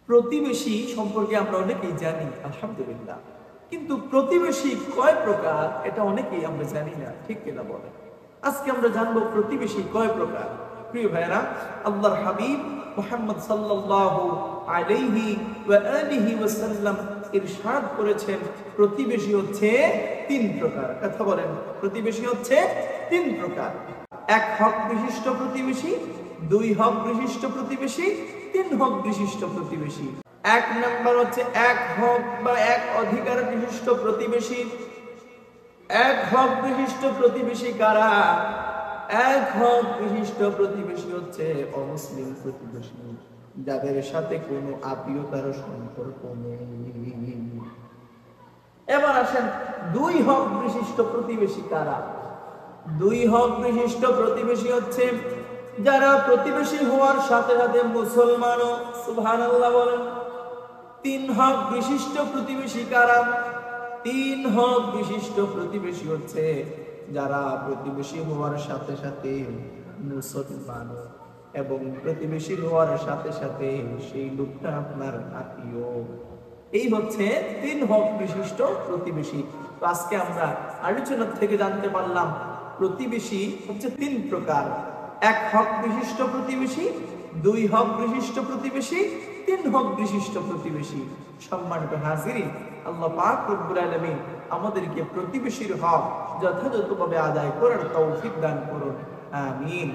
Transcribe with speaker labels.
Speaker 1: প্রতিবেশী সম্পর্কে আমরা অনেকেই জানি আলহামদুলিল্লাহ, কিন্তু প্রতিবেশী কয় প্রকার এটা অনেকেই আমরা জানি না, ঠিক কিনা বলে? আজকে আমরা জানবো প্রতিবেশী কয় প্রকার। প্রিয় ভাইরা, আল্লাহর হাবিব মুহাম্মদ সাল্লাল্লাহু আলাইহি ওয়া আলিহি ওয়াসাল্লাম ইরশাদ করেছেন প্রতিবেশী হচ্ছে তিন প্রকার। কথা বলেন, প্রতিবেশী হচ্ছে তিন প্রকার। এক হক বিশিষ্ট প্রতিবেশী, দুই হক বিশিষ্ট প্রতিবেশী, তিন হক বিশিষ্ট প্রতিবেশী। এক নাম্বার হচ্ছে এক হক বা এক অধিকার বিশিষ্ট প্রতিবেশী। এক হক বিশিষ্ট প্রতিবেশী কারা? এক হক বিশিষ্ট প্রতিবেশী হচ্ছে অমুসলিম প্রতিবেশী, যাদের সাথে কোনো আত্মীয়তার সম্পর্ক নেই। এবার আসেন, দুই হক বিশিষ্ট প্রতিবেশী কারা? দুই হক বিশিষ্ট প্রতিবেশী হচ্ছে যারা প্রতিবেশী হওয়ার সাথে সাথে মুসলমানও। সুবহানাল্লাহ বলেন। তিন হক বিশিষ্ট প্রতিবেশী কারা? তিন হক বিশিষ্ট প্রতিবেশী হচ্ছে যারা প্রতিবেশী হওয়ার সাথে সাথে মুসলমান এবং প্রতিবেশী হওয়ার সাথে সাথে সেই লোকটা আপনার আত্মীয়। এই হচ্ছে তিন হক বিশিষ্ট প্রতিবেশী। তো আজকে আমরা আলোচনা থেকে জানতে পারলাম প্রতিবেশী হচ্ছে তিন প্রকার। এক হক বিশিষ্ট প্রতিবেশী, দুই হক বিশিষ্ট প্রতিবেশী, তিন হক বিশিষ্ট প্রতিবেশী। সম্মানিত হাজিরিন, আল্লাহ পাক রব্বুল আলামিন আমাদেরকে প্রতিবেশীর হক যথাযথভাবে আদায় করার তৌফিক দান করুন। আমিন।